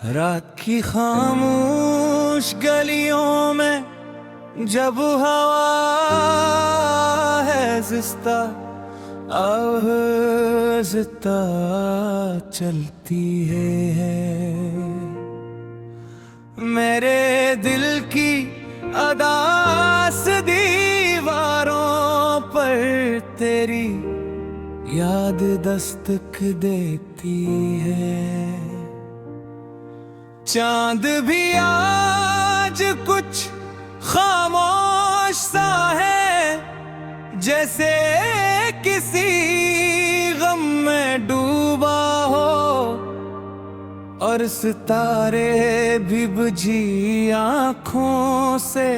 रात की खामोश गलियों में जब हवा है जिस्ता आहिस्ता चलती है। मेरे दिल की अदास दीवारों पर तेरी याद दस्तक देती है। चांद भी आज कुछ खामोश सा है, जैसे किसी गम में डूबा हो, और सितारे भी बुझी आंखों से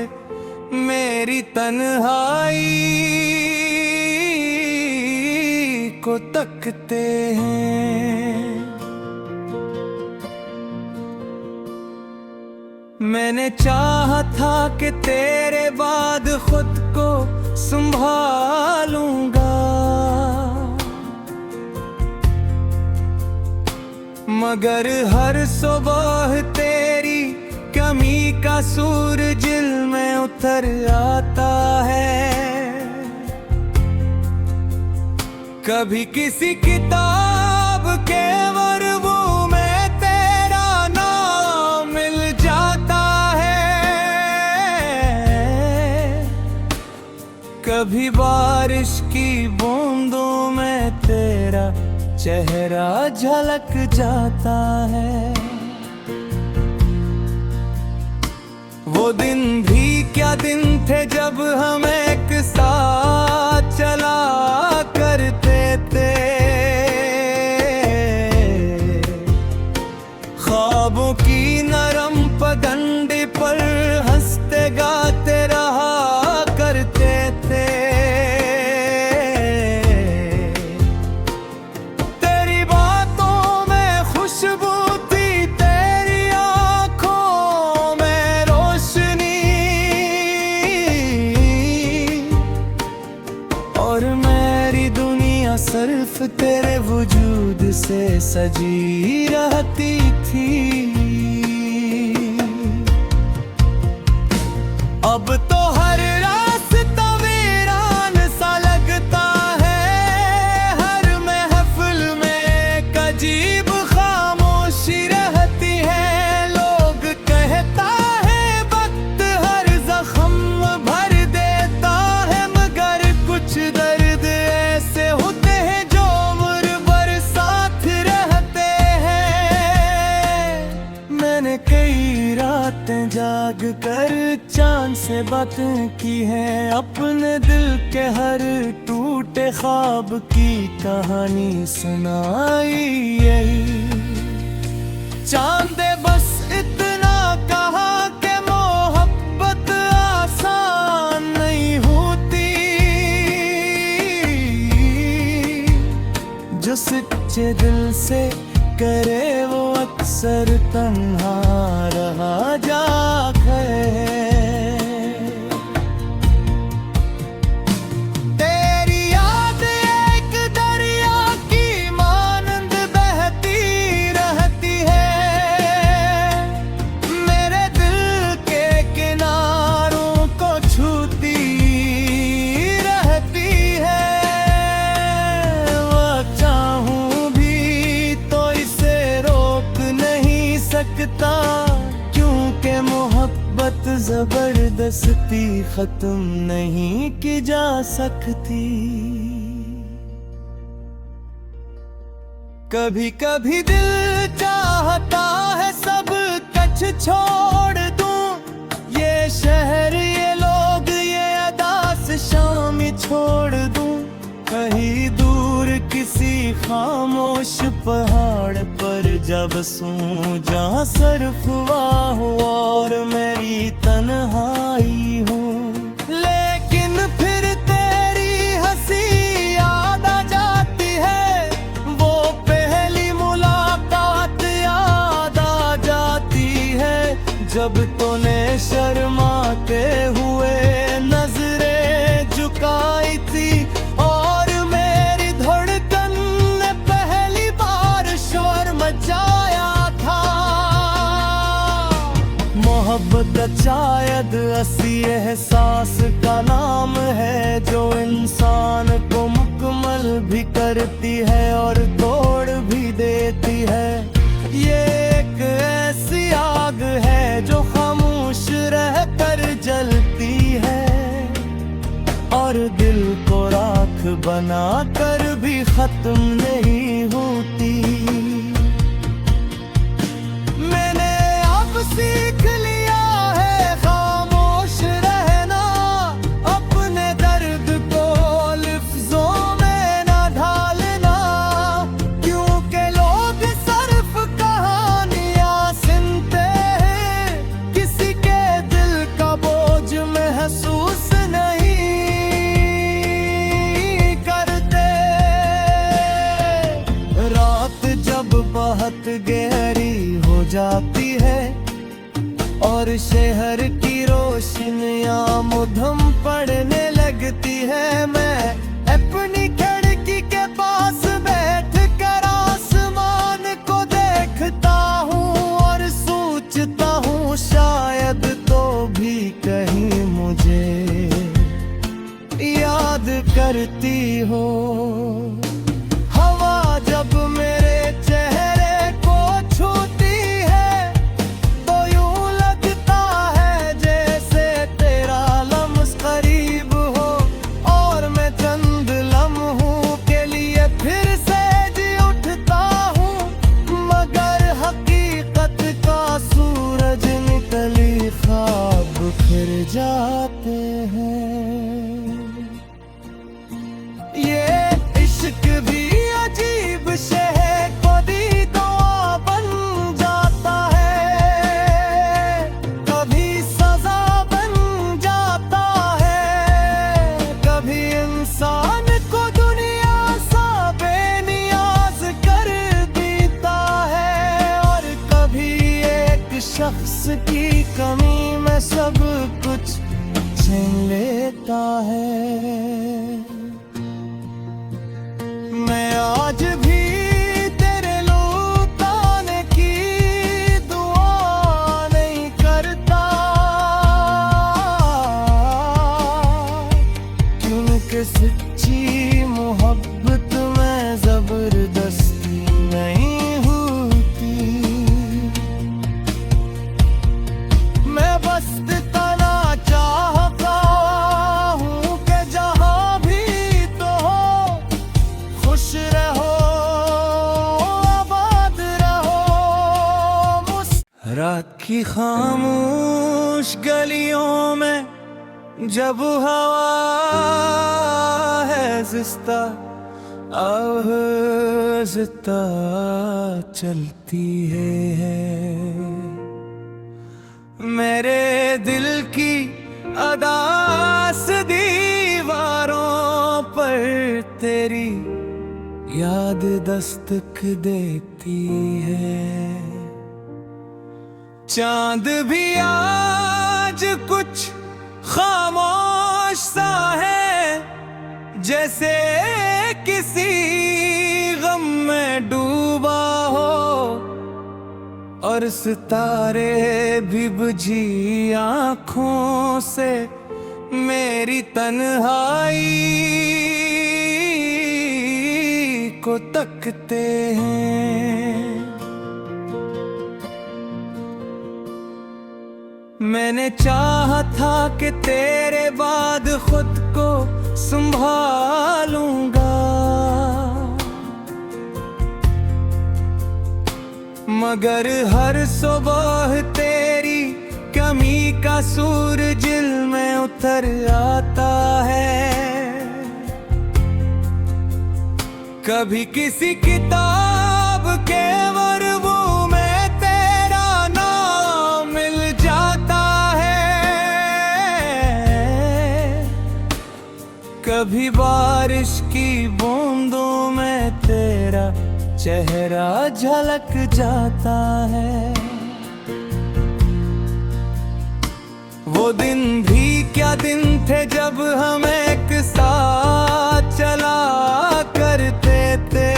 मेरी तन्हाई को तकते हैं। मैंने चाहा था कि तेरे बाद खुद को संभालूंगा, मगर हर सुबह तेरी कमी का सूरज दिल में उतर आता है। कभी किसी किताब के वर्बू में तेरा नाम मिल जाता है, कभी बारिश की बूंदों में तेरा चेहरा झलक जाता है। वो दिन भी क्या दिन थे जब हम एक साथ चला करते थे, ख्वाबों की नरम पगडंडी पर हंसते गाते रहा करते थे। तेरी बातों में खुशबू थी, तेरी आंखों में रोशनी, और मेरी दुनिया सिर्फ तेरे वजूद से सजी रहती थी। अब तो हर रास्ता वीरान सा लगता है, हर महफिल में एक अजीब खामोशी रहती है। लोग कहता है वक्त हर जख्म भर देता है, मगर कुछ दर्द ऐसे होते हैं जो उम्र भर साथ रहते हैं। मैंने कई रातें जाग कर चांद से बातें की हैं, अपने दिल के हर टूटे ख्वाब की कहानी सुनाई यही। चांद ने बस इतना कहा कि मोहब्बत आसान नहीं होती, जो सच्चे दिल से करे वो अक्सर तन्हा रहा जाता है। तेरी याद एक दरिया की मानंद बहती रहती है, मेरे दिल के किनारों को छूती रहती है। वो चाहूं भी तो इसे रोक नहीं सकता, क्योंकि मोहब्बत जबरदस्ती खत्म नहीं की जा सकती। कभी कभी दिल चाहता है सब कुछ छोड़ दूं, ये शहर ये लोग ये अदास शामी छोड़ दूं, कहीं दूर किसी खामोश पहाड़ पर जब बसूं, जहाँ सिर्फ वाह और मेरी तन्हाई हो। लेकिन फिर तेरी हंसी याद आ जाती है, वो पहली मुलाकात याद आ जाती है, जब तूने शर्माते हुए नजरें झुकाई थी, और मेरी धड़कन ने पहली बार शोर मचाया था। मोहब्बत शायद असली एहसास का नाम है, जो इंसान को मुकम्मल भी करती है और तोड़ भी देती है। ये एक ऐसी आग है जो खामोश रहकर जलती है और दिल को राख बनाकर भी खत्म नहीं होती। मैंने अब सीख लिया है खामोश रहना, अपने दर्द को लफ्जों में न ढालना, क्योंकि लोग सिर्फ कहानियां सुनते हैं, किसी के दिल का बोझ महसूस नहीं करते। रात जब बहुत गहरी हो जाती है और शहर की रोशनियां मुधम पड़ने लगती है, मैं अपनी खिड़की के पास बैठ कर आसमान को देखता हूँ और सोचता हूँ शायद तो भी कहीं मुझे याद करती हो। हवा जब मेरे चेहरे को छूती है तो यूं लगता है जैसे तेरा लम्स करीब हो, और मैं चंद लम्हों के लिए फिर से जी उठता हूँ, मगर हकीकत का सूरज निकली ख्वाब फिर जाते हैं। ये इश्क भी अजीब शहर को दी दुआ बन जाता है, कभी सजा बन जाता है, कभी इंसान को दुनिया सा बेनियाज कर देता है, और कभी एक शख्स की कमी में सब कुछ छीन लेता है। मैं आज भी तेरे लौटाने की दुआ नहीं करता, क्योंकि सच्ची मोहब्बत में जबरदस्ती नहीं होती। मैं बस इतना चाहता हूँ कि जहाँ भी तो हो, खुश रहो, आबाद रहो। रात की खामोश गलियों में जब हवा है जिस्ता आहिस्ता चलती है, मेरे दिल की अदास दीवारों पर तेरी याद दस्तक देती है। चांद भी आज कुछ खामोश सा है, जैसे किसी गम में डूबा हो, और सितारे भी बुझी आँखों से मेरी तन्हाई को तकते हैं। मैंने चाहा था कि तेरे बाद खुद को संभालूंगा, मगर हर सुबह तेरी कमी का सूरज दिल में उतर आता है। कभी किसी किताब के वर्बू में तेरा नाम मिल जाता है, कभी बारिश की बूंदों में तेरा चेहरा झलक जाता है। वो दिन भी क्या दिन थे जब हम एक साथ चला करते थे,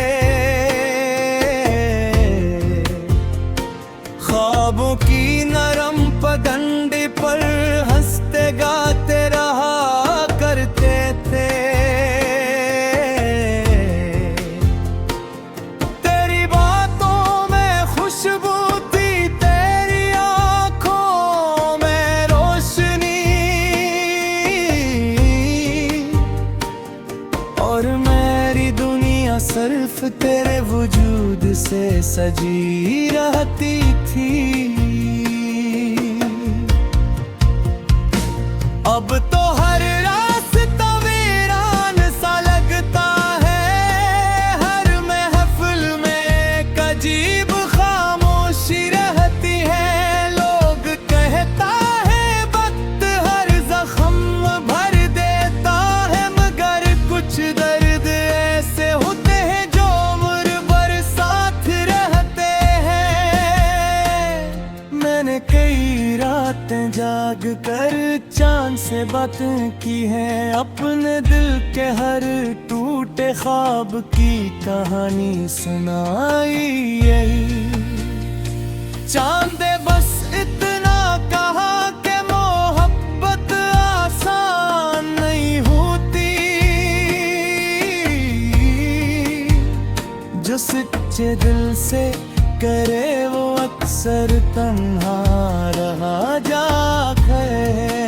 ख्वाबों की नरम पगडंडी पर हंसते गाते रहा करते थे। तेरी बातों में खुशबू थी, तेरी आंखों में रोशनी, और मेरी दुनिया सिर्फ तेरे वजूद से सजी रहती थी। अब तो हर रास्ता वीरान सा लगता है, हर महफिल में एक अजीब खामोशी रहती है। लोग कहता है वक्त हर जख्म भर देता है, मगर कुछ दर्द ऐसे होते हैं जो उम्र भर साथ रहते हैं। मैंने कई रातें जाग कर चांद से बातें की हैं, अपने दिल के हर टूटे ख्वाब की कहानी सुनाई यही। चांद ने बस इतना कहा कि मोहब्बत आसान नहीं होती, जो सच्चे दिल से करे वो अक्सर तन्हा रहा जाकर है।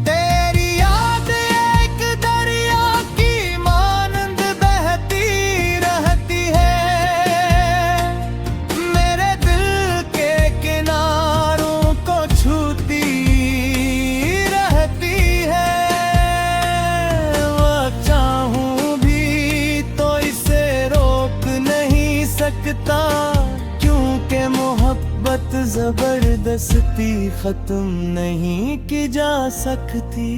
तेरी याद एक दरिया की मानंद बहती रहती है, मेरे दिल के किनारों को छूती रहती है। वह चाहूं भी तो इसे रोक नहीं सकता, क्योंकि मोहब्बत जबरदस्ती खत्म नहीं की जा सकती।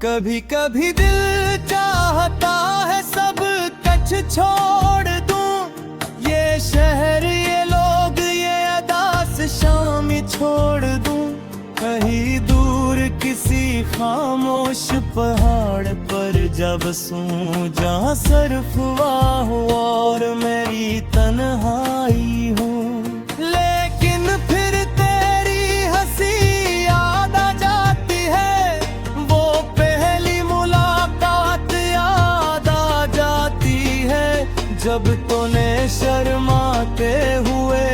कभी कभी दिल चाहता है सब कुछ छोड़ दूं, ये शहर ये लोग ये अदास शामी छोड़ दूं। कहीं दूर किसी खामोश पहाड़ पर जब सूं, जहाँ सिर्फ वाह हो और मेरी तन्हाई हो। लेकिन फिर तेरी हंसी याद आ जाती है, वो पहली मुलाकात याद आ जाती है, जब तूने शर्माते हुए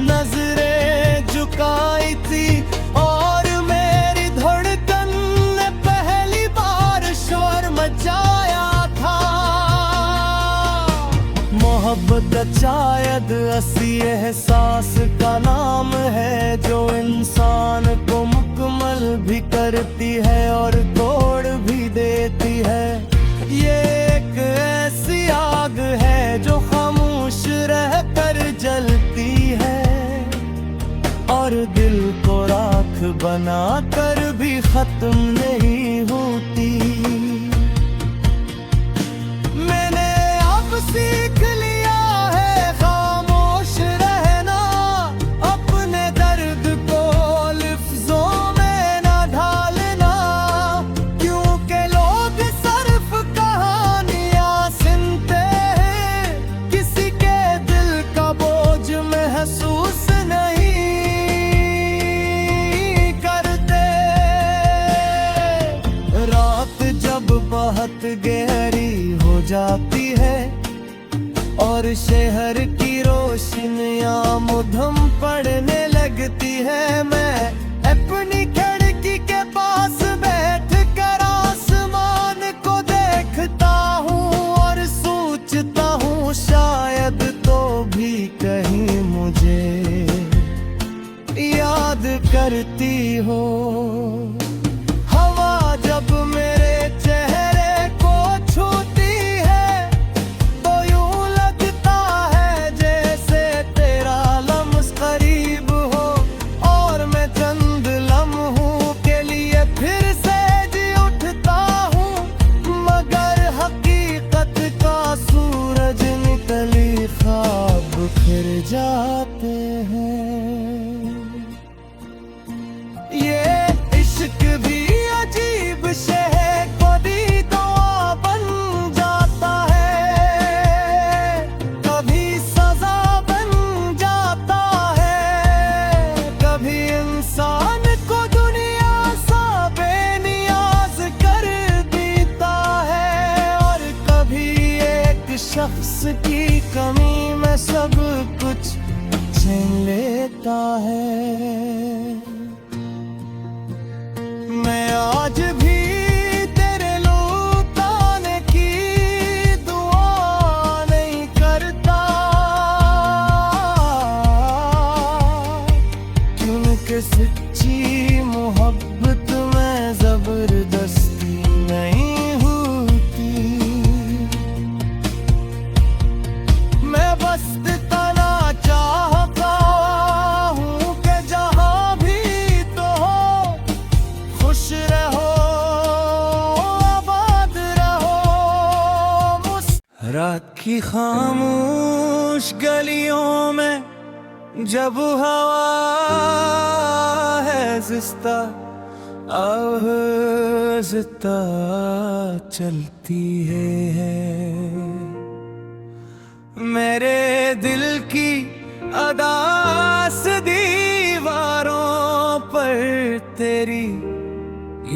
नजरें झुकाई थी, और मेरी धड़कन ने पहली बार शोर मचाया था। मोहब्बत शायद ऐसी एहसास का नाम है, जो इंसान को मुकम्मल भी करती है और तोड़ भी देती है। ये एक ऐसी आग है जो खामोश रहकर जलती है, और दिल को राख बनाकर भी खत्म नहीं होती। मैंने अब सीख लिया है खामोश रहना, अपने दर्द को लफ्जों में ना ढालना, क्योंकि लोग सिर्फ कहानियां सुनते हैं, किसी के दिल का बोझ महसूस नहीं करते। रात जब बहुत गहरी हो जाती है और शहर की रोशनियां मुधम पड़ने लगती है, मैं अपनी खिड़की के पास बैठ कर आसमान को देखता हूँ और सोचता हूँ शायद तो भी कहीं मुझे याद करती हो। हवा जब मेरे चेहरे को छूती है, तो यूं लगता है जैसे तेरा लम्स करीब हो, और मैं चंद लम्हों के लिए फिर से जी उठता हूँ, मगर हकीकत का सूरज निकली ख्वाब फिर जाते हैं। ये इश्क भी अजीब शहर को दी दुआ बन जाता है, शख्स की कमी में सब कुछ छीन लेता है। मैं आज भी तेरे लौटाने की दुआ नहीं करता, क्योंकि सच्ची मोहब्बत में जबरदस्ती नहीं होती। मैं बस इतना चाहता हूँ कि जहाँ भी तो हो, खुश रहो, आबाद रहो। रात की खामोश गलियों में जब हवा है जिस्ता आहिस्ता चलती है, मेरे दिल की अदास दीवारों पर तेरी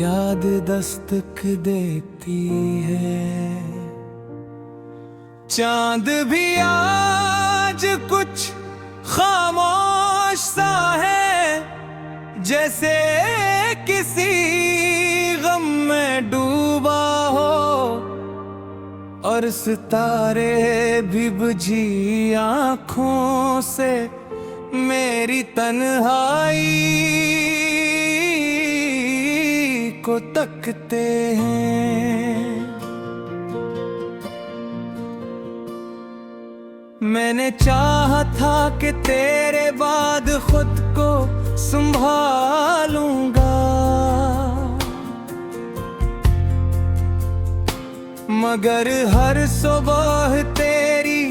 याद दस्तक देती है। चांद भी आज कुछ खामोश सा है, जैसे किसी गम में डूबा हो, और सितारे भी बुझी आँखों से मेरी तन्हाई को तकते हैं। मैंने चाहा था कि तेरे बाद खुद को संभालूंगा, मगर हर सुबह तेरी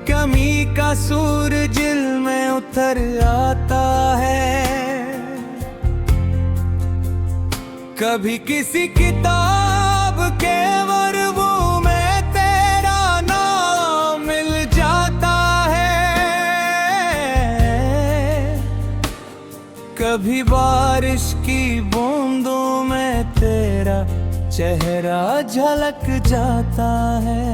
कमी का सूरज दिल में उतर आता है। कभी किसी किताब के वर्बू में तेरा नाम मिल जाता है, कभी बारिश की बूंदों में तेरा चेहरा झलक जाता है।